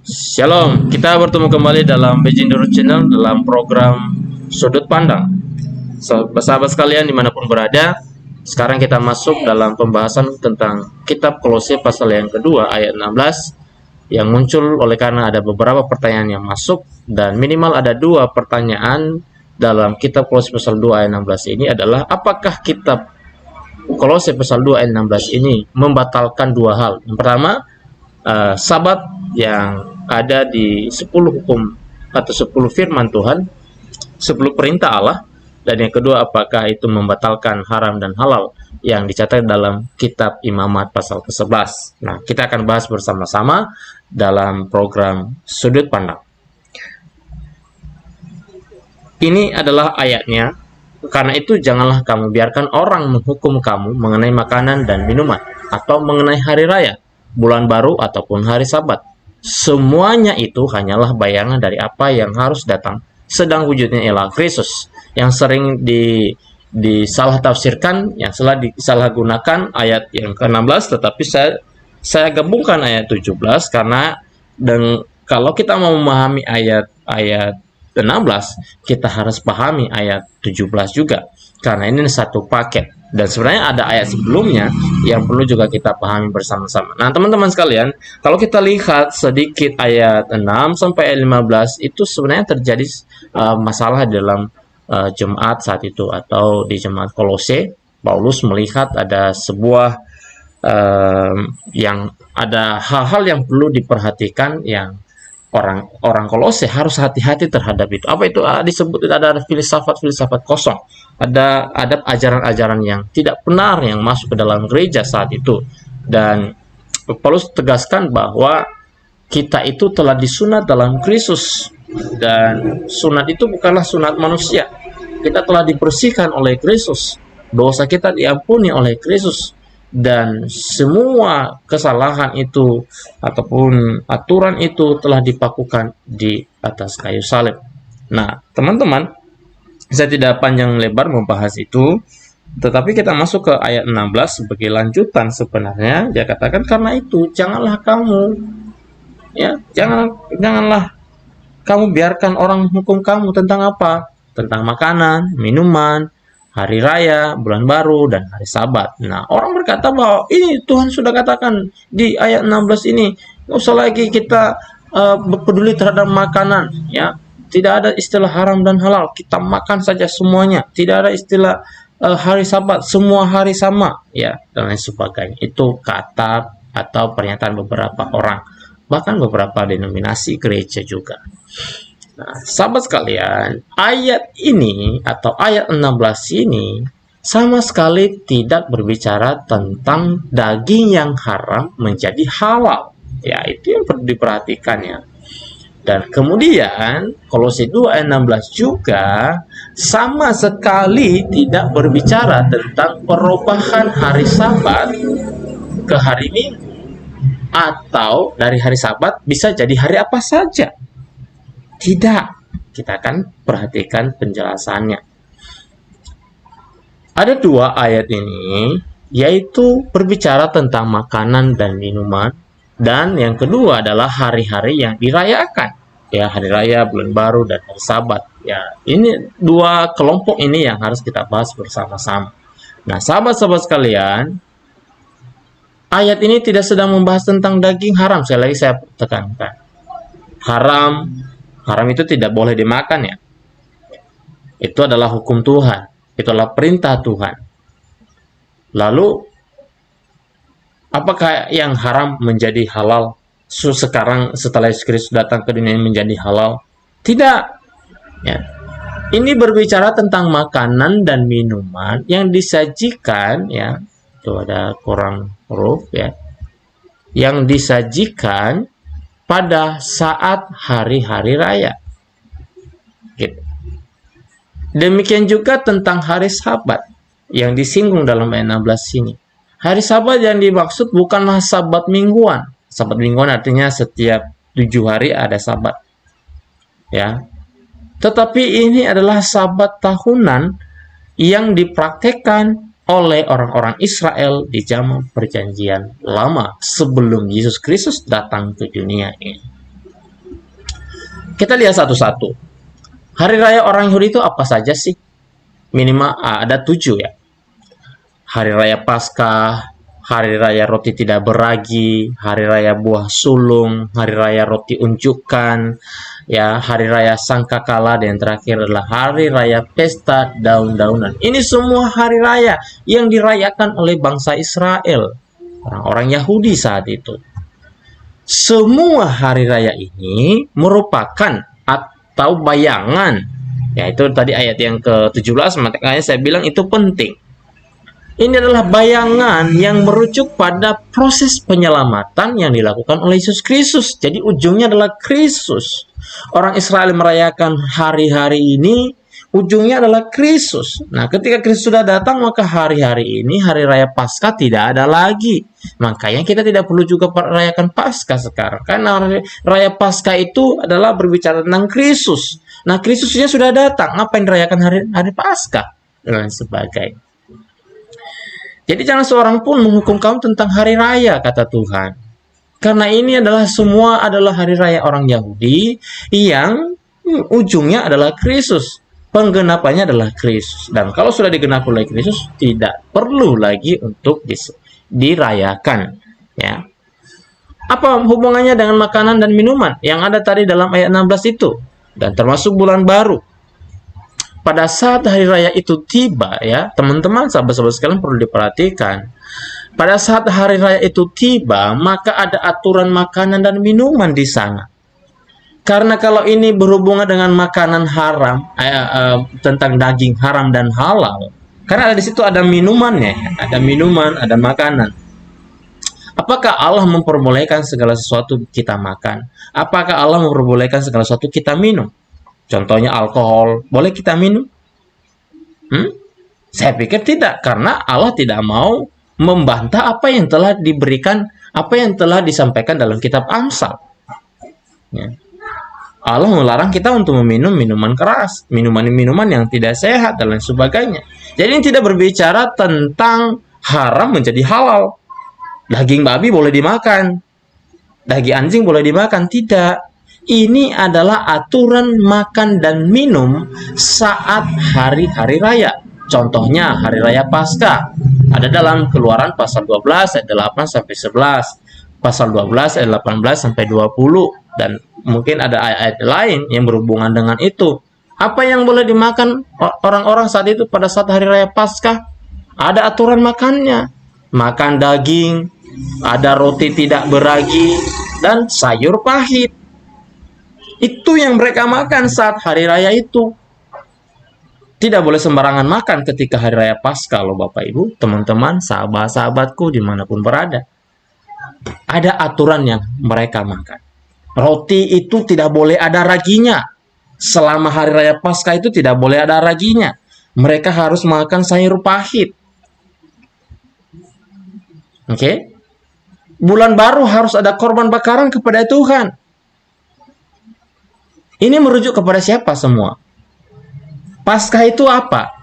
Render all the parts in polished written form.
Shalom, kita bertemu kembali dalam Bejindoro Channel dalam program Sudut Pandang. Sahabat sekalian dimanapun berada, sekarang kita masuk dalam pembahasan tentang kitab Kolose pasal yang kedua ayat 16 yang muncul oleh karena ada beberapa pertanyaan yang masuk, dan minimal ada 2 pertanyaan dalam kitab Kolose pasal 2 ayat 16 ini adalah apakah kitab Kolose pasal 2 ayat 16 ini membatalkan 2 hal. Yang pertama, Sabat yang ada di 10 hukum atau 10 firman Tuhan, 10 perintah Allah, dan yang kedua apakah itu membatalkan haram dan halal yang dicatat dalam kitab Imamat pasal ke-11. Nah, kita akan bahas bersama-sama dalam program Sudut Pandang. Ini adalah ayatnya. Karena itu janganlah kamu biarkan orang menghukum kamu mengenai makanan dan minuman, atau mengenai hari raya, bulan baru, ataupun hari Sabat. Semuanya itu hanyalah bayangan dari apa yang harus datang, sedang wujudnya ialah Kristus, yang sering disalah tafsirkan, yang salah disalahgunakan ayat yang ke-16, tetapi saya gabungkan ayat 17 karena kalau kita mau memahami ayat 16, kita harus pahami ayat 17 juga, karena ini satu paket. Dan sebenarnya ada ayat sebelumnya yang perlu juga kita pahami bersama-sama. Nah, teman-teman sekalian, kalau kita lihat sedikit ayat 6 sampai ayat 15, itu sebenarnya terjadi masalah dalam jemaat saat itu, atau di jemaat Kolose. Paulus melihat ada sebuah yang ada hal-hal yang perlu diperhatikan, yang orang Kolose harus hati-hati terhadap itu. Apa itu? Disebut ada filsafat kosong. Ada ajaran-ajaran yang tidak benar yang masuk ke dalam gereja saat itu. Dan Paulus tegaskan bahwa kita itu telah disunat dalam Kristus, dan sunat itu bukanlah sunat manusia. Kita telah dibersihkan oleh Kristus, dosa kita diampuni oleh Kristus, dan semua kesalahan itu ataupun aturan itu telah dipakukan di atas kayu salib. Nah, teman-teman, saya tidak panjang lebar membahas itu, tetapi kita masuk ke ayat 16 sebagai lanjutan. Sebenarnya dia katakan, karena itu janganlah kamu biarkan orang menghukum kamu tentang apa? Tentang makanan, minuman, hari raya, bulan baru, dan hari Sabat. Nah, orang berkata bahwa ini Tuhan sudah katakan di ayat 16 ini, nggak usah lagi kita peduli terhadap makanan, ya. Tidak ada istilah haram dan halal, kita makan saja semuanya. Tidak ada istilah hari Sabat, semua hari sama, ya, dan lain sebagainya. Itu kata atau pernyataan beberapa orang, bahkan beberapa denominasi gereja juga. Nah, sahabat sekalian, ayat ini atau ayat 16 ini sama sekali tidak berbicara tentang daging yang haram menjadi halal. Ya, itu yang perlu diperhatikan, ya. Dan kemudian Kolose 2 ayat 16 juga sama sekali tidak berbicara tentang perubahan hari Sabat ke hari Minggu, atau dari hari Sabat bisa jadi hari apa saja. Tidak. Kita akan perhatikan penjelasannya. Ada 2 ayat ini, yaitu berbicara tentang makanan dan minuman, dan yang kedua adalah hari-hari yang dirayakan, ya, hari raya, bulan baru, dan hari Sabat. Ya, ini 2 kelompok ini yang harus kita bahas bersama-sama. Nah, sahabat-sahabat sekalian, ayat ini tidak sedang membahas tentang daging haram. Sekali lagi saya tekankan, haram itu tidak boleh dimakan, ya. Itu adalah hukum Tuhan, itu adalah perintah Tuhan. Lalu apakah yang haram menjadi halal sekarang setelah Yesus Kristus datang ke dunia ini menjadi halal? Tidak, ya. Ini berbicara tentang makanan dan minuman yang disajikan, ya. Itu ada kurang huruf, ya. Yang disajikan pada saat hari-hari raya. Gitu. Demikian juga tentang hari Sabat yang disinggung dalam ayat 16 ini. Hari Sabat yang dimaksud bukanlah Sabat mingguan. Sabat mingguan artinya setiap 7 hari ada Sabat, ya. Tetapi ini adalah Sabat tahunan yang dipraktekkan oleh orang-orang Israel di zaman perjanjian lama sebelum Yesus Kristus datang ke dunia ini. Kita lihat satu-satu. Hari raya orang Yahudi itu apa saja sih? Minimal ada 7 ya. Hari raya Paskah, hari raya roti tidak beragi, hari raya buah sulung, hari raya roti unjukan, ya, hari raya sangkakala, dan yang terakhir adalah hari raya pesta daun-daunan. Ini semua hari raya yang dirayakan oleh bangsa Israel, orang-orang Yahudi saat itu. Semua hari raya ini merupakan atau bayangan, yaitu tadi ayat yang ke-17, makanya saya bilang itu penting. Ini adalah bayangan yang merujuk pada proses penyelamatan yang dilakukan oleh Yesus Kristus. Jadi ujungnya adalah Kristus. Orang Israel merayakan hari-hari ini, ujungnya adalah Kristus. Nah, ketika Kristus sudah datang, maka hari-hari ini, hari raya Paskah tidak ada lagi. Makanya kita tidak perlu juga merayakan Paskah sekarang. Karena raya Paskah itu adalah berbicara tentang Kristus. Nah, Kristusnya sudah datang. Ngapain dirayakan hari Paskah? Dan sebagainya. Jadi jangan seorang pun menghukum kamu tentang hari raya, kata Tuhan. Karena ini semua adalah hari raya orang Yahudi yang ujungnya adalah Kristus. Penggenapannya adalah Kristus. Dan kalau sudah digenapi oleh Kristus, tidak perlu lagi untuk dirayakan. Ya. Apa hubungannya dengan makanan dan minuman yang ada tadi dalam ayat 16 itu? Dan termasuk bulan baru. Pada saat hari raya itu tiba, ya, teman-teman, sahabat-sahabat sekalian, perlu diperhatikan. Pada saat hari raya itu tiba, maka ada aturan makanan dan minuman di sana. Karena kalau ini berhubungan dengan makanan haram, tentang daging haram dan halal, karena di situ ada minumannya, ada minuman, ada makanan. Apakah Allah memperbolehkan segala sesuatu kita makan? Apakah Allah memperbolehkan segala sesuatu kita minum? Contohnya alkohol, boleh kita minum? Saya pikir tidak, karena Allah tidak mau membantah apa yang telah diberikan, apa yang telah disampaikan dalam kitab Amsal. Ya. Allah melarang kita untuk meminum minuman keras, minuman-minuman yang tidak sehat, dan lain sebagainya. Jadi ini tidak berbicara tentang haram menjadi halal. Daging babi boleh dimakan, daging anjing boleh dimakan, tidak. Ini adalah aturan makan dan minum saat hari-hari raya. Contohnya hari raya Paskah. Ada dalam Keluaran pasal 12 ayat 8 sampai 11. Pasal 12 ayat 18 sampai 20. Dan mungkin ada ayat-ayat lain yang berhubungan dengan itu. Apa yang boleh dimakan orang-orang saat itu pada saat hari raya Paskah? Ada aturan makannya. Makan daging, ada roti tidak beragi, dan sayur pahit. Itu yang mereka makan saat hari raya itu. Tidak boleh sembarangan makan ketika hari raya Paskah loh Bapak Ibu, teman-teman, sahabat-sahabatku dimanapun berada. Ada aturan yang mereka makan. Roti itu tidak boleh ada raginya. Selama hari raya Paskah itu tidak boleh ada raginya. Mereka harus makan sayur pahit. Oke? Bulan baru harus ada korban bakaran kepada Tuhan. Ini merujuk kepada siapa semua? Paskah itu apa?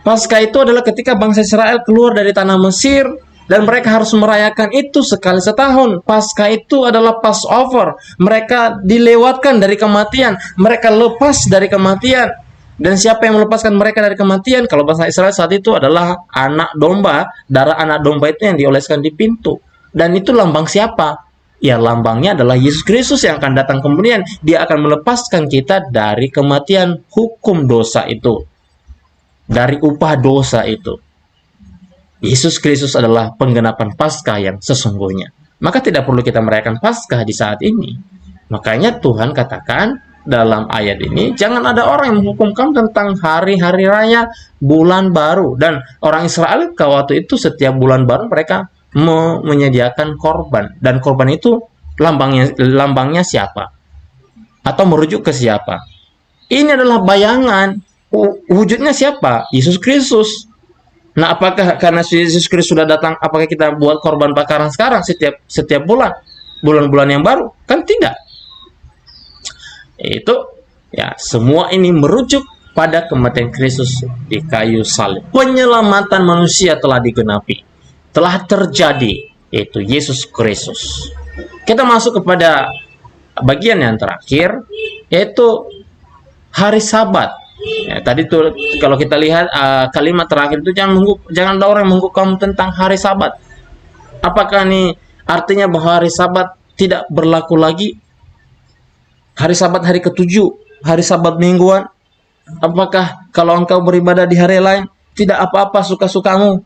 Paskah itu adalah ketika bangsa Israel keluar dari tanah Mesir dan mereka harus merayakan itu sekali setahun. Paskah itu adalah Passover. Mereka dilewatkan dari kematian. Mereka lepas dari kematian. Dan siapa yang melepaskan mereka dari kematian? Kalau bangsa Israel saat itu adalah anak domba. Darah anak domba itu yang dioleskan di pintu. Dan itu lambang siapa? Ya, lambangnya adalah Yesus Kristus yang akan datang kemudian. Dia akan melepaskan kita dari kematian hukum dosa itu. Dari upah dosa itu. Yesus Kristus adalah penggenapan Paskah yang sesungguhnya. Maka tidak perlu kita merayakan Paskah di saat ini. Makanya Tuhan katakan dalam ayat ini, jangan ada orang yang menghukum kamu tentang hari-hari raya, bulan baru. Dan orang Israel waktu itu setiap bulan baru mereka menyediakan korban, dan korban itu lambangnya siapa atau merujuk ke siapa? Ini adalah bayangan, wujudnya siapa? Yesus Kristus. Nah, apakah karena Yesus Kristus sudah datang, apakah kita buat korban bakaran sekarang setiap bulan-bulan yang baru? Kan tidak. Itu ya, semua ini merujuk pada kematian Kristus di kayu salib. Penyelamatan manusia telah digenapi, telah terjadi, yaitu Yesus Kristus. Kita masuk kepada bagian yang terakhir, yaitu hari Sabat. Ya, tadi tuh kalau kita lihat kalimat terakhir itu, jangan ada orang mengguguk kamu tentang hari Sabat. Apakah ini artinya bahwa hari Sabat tidak berlaku lagi? Hari Sabat hari ketujuh, hari Sabat mingguan. Apakah kalau engkau beribadah di hari lain tidak apa-apa, suka-sukamu?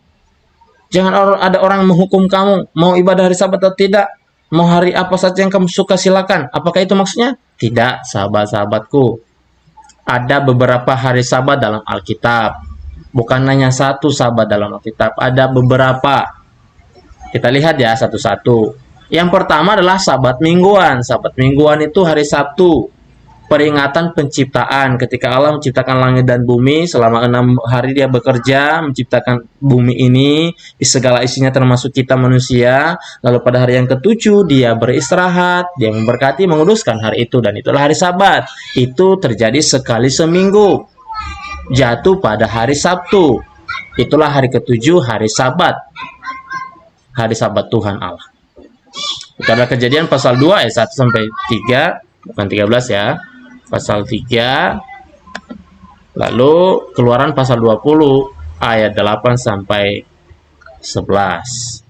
Jangan ada orang menghukum kamu mau ibadah hari Sabat atau tidak, mau hari apa saja yang kamu suka silakan. Apakah itu maksudnya? Tidak, sahabat-sahabatku. Ada beberapa hari Sabat dalam Alkitab. Bukan hanya satu Sabat dalam Alkitab, ada beberapa. Kita lihat ya satu-satu. Yang pertama adalah Sabat mingguan. Sabat mingguan itu hari Sabtu, peringatan penciptaan. Ketika Allah menciptakan langit dan bumi, selama 6 hari dia bekerja menciptakan bumi ini di segala isinya termasuk kita manusia. Lalu pada hari yang ketujuh dia beristirahat, dia memberkati, menguduskan hari itu, dan itulah hari Sabat. Itu terjadi sekali seminggu, jatuh pada hari Sabtu. Itulah hari ketujuh, hari Sabat, hari Sabat Tuhan Allah. Itu adalah Kejadian pasal 2 ayat 1 sampai 3, bukan 13 ya. Pasal 3, lalu Keluaran pasal 20 ayat 8 sampai 11.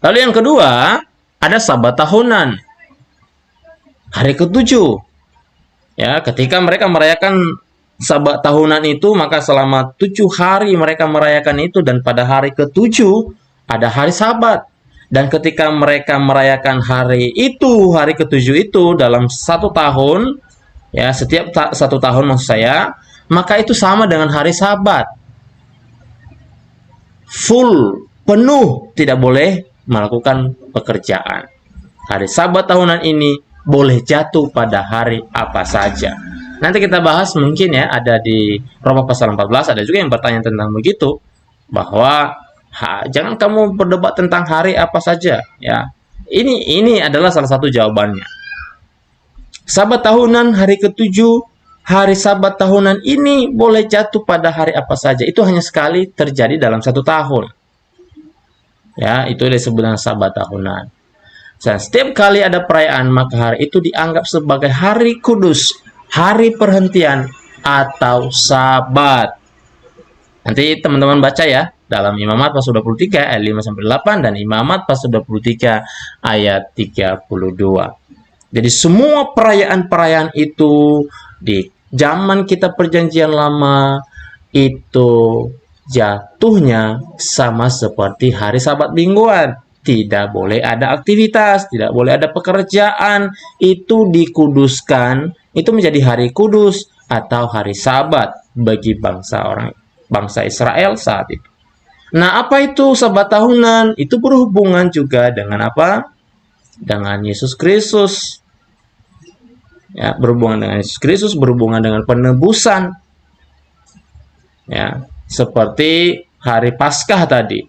Lalu yang kedua, ada Sabat tahunan, hari ketujuh. Ya, ketika mereka merayakan Sabat tahunan itu, maka selama 7 hari mereka merayakan itu, dan pada hari ketujuh ada hari Sabat. Dan ketika mereka merayakan hari itu, hari ketujuh itu dalam 1 tahun, ya setiap 1 tahun maksud saya, maka itu sama dengan hari Sabat. Full, penuh, tidak boleh melakukan pekerjaan. Hari Sabat tahunan ini boleh jatuh pada hari apa saja. Nanti kita bahas mungkin ya, ada di Roma pasal 14, ada juga yang bertanya tentang begitu, bahwa jangan kamu berdebat tentang hari apa saja ya. Ini adalah salah satu jawabannya. Sabat tahunan hari ketujuh, hari Sabat tahunan ini boleh jatuh pada hari apa saja. Itu hanya sekali terjadi dalam 1 tahun. Ya, itu disebut dengan Sabat tahunan. Dan setiap kali ada perayaan, maka hari itu dianggap sebagai hari kudus, hari perhentian atau Sabat. Nanti teman-teman baca ya dalam Imamat pasal 23 ayat 5 sampai 8 dan Imamat pasal 23 ayat 32. Jadi semua perayaan-perayaan itu di zaman kita perjanjian lama itu jatuhnya sama seperti hari Sabat mingguan. Tidak boleh ada aktivitas, tidak boleh ada pekerjaan, itu dikuduskan, itu menjadi hari kudus atau hari Sabat bagi bangsa Israel saat itu. Nah, apa itu Sabat tahunan? Itu berhubungan juga dengan apa? Dengan Yesus Kristus. Ya, berhubungan dengan Yesus Kristus, berhubungan dengan penebusan. Ya, seperti hari Paskah tadi,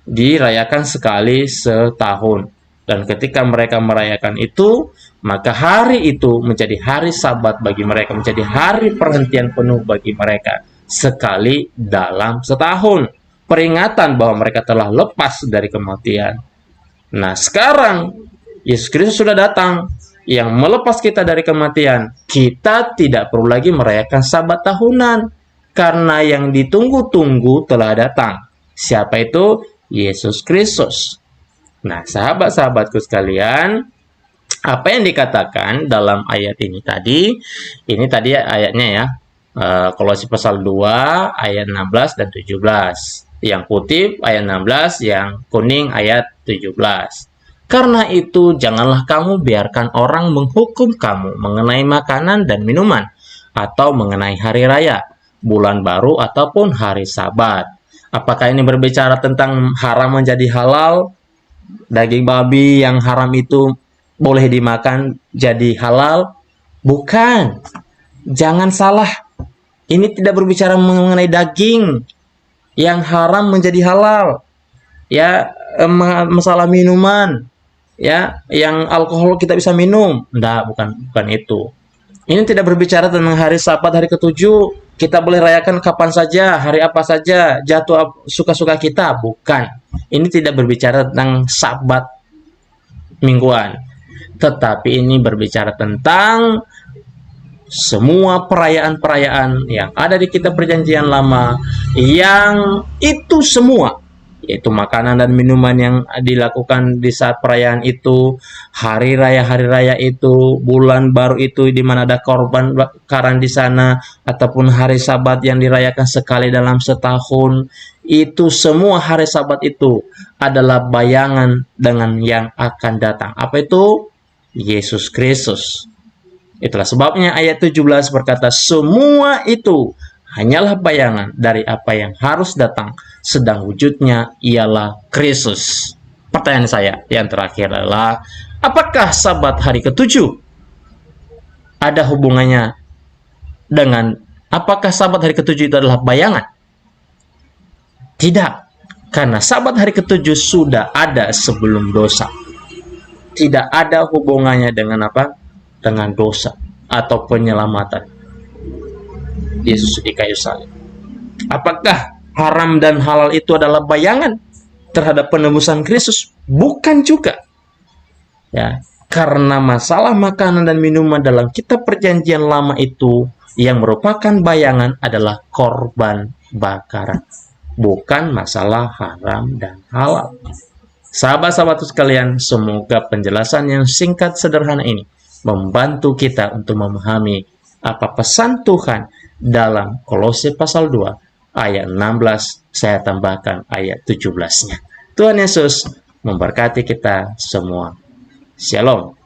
dirayakan sekali setahun. Dan ketika mereka merayakan itu, maka hari itu menjadi hari Sabat bagi mereka, menjadi hari perhentian penuh bagi mereka sekali dalam setahun. Peringatan bahwa mereka telah lepas dari kematian. Nah, sekarang Yesus Kristus sudah datang yang melepas kita dari kematian. Kita tidak perlu lagi merayakan Sabat tahunan karena yang ditunggu-tunggu telah datang. Siapa itu? Yesus Kristus. Nah, sahabat-sahabatku sekalian, apa yang dikatakan dalam ayat ini tadi ayatnya ya, Kolose pasal 2 ayat 16 dan 17. Yang putih ayat 16, yang kuning ayat 17. Karena itu janganlah kamu biarkan orang menghukum kamu mengenai makanan dan minuman, atau mengenai hari raya, bulan baru, ataupun hari Sabat. Apakah ini berbicara tentang haram menjadi halal? Daging babi yang haram itu boleh dimakan jadi halal? Bukan. Jangan salah. Ini tidak berbicara mengenai daging yang haram menjadi halal. Ya, masalah minuman. Ya, yang alkohol kita bisa minum. Enggak, bukan itu. Ini tidak berbicara tentang hari Sabat, hari ketujuh. Kita boleh rayakan kapan saja, hari apa saja, jatuh suka-suka kita. Bukan. Ini tidak berbicara tentang Sabat mingguan. Tetapi ini berbicara tentang semua perayaan-perayaan yang ada di kitab perjanjian lama, yang itu semua, yaitu makanan dan minuman yang dilakukan di saat perayaan itu, hari raya itu, bulan baru itu di mana ada korban bakaran di sana, ataupun hari Sabat yang dirayakan sekali dalam setahun. Itu semua hari Sabat itu adalah bayangan dengan yang akan datang. Apa itu? Yesus Kristus. Itulah sebabnya ayat 17 berkata, semua itu hanyalah bayangan dari apa yang harus datang, sedang wujudnya ialah Kristus. Pertanyaan saya yang terakhir adalah, apakah Sabat hari ketujuh ada hubungannya dengan, apakah Sabat hari ketujuh itu adalah bayangan? Tidak, karena Sabat hari ketujuh sudah ada sebelum dosa. Tidak ada hubungannya dengan apa? Dengan dosa atau penyelamatan Yesus di kayu salib. Apakah haram dan halal itu adalah bayangan terhadap penebusan Kristus? Bukan juga. Ya, karena masalah makanan dan minuman dalam kitab perjanjian lama itu yang merupakan bayangan adalah korban bakaran, bukan masalah haram dan halal. Sahabat-sahabatku sekalian, semoga penjelasan yang singkat sederhana ini membantu kita untuk memahami apa pesan Tuhan dalam Kolose pasal 2 ayat 16, saya tambahkan ayat 17-nya. Tuhan Yesus memberkati kita semua. Shalom.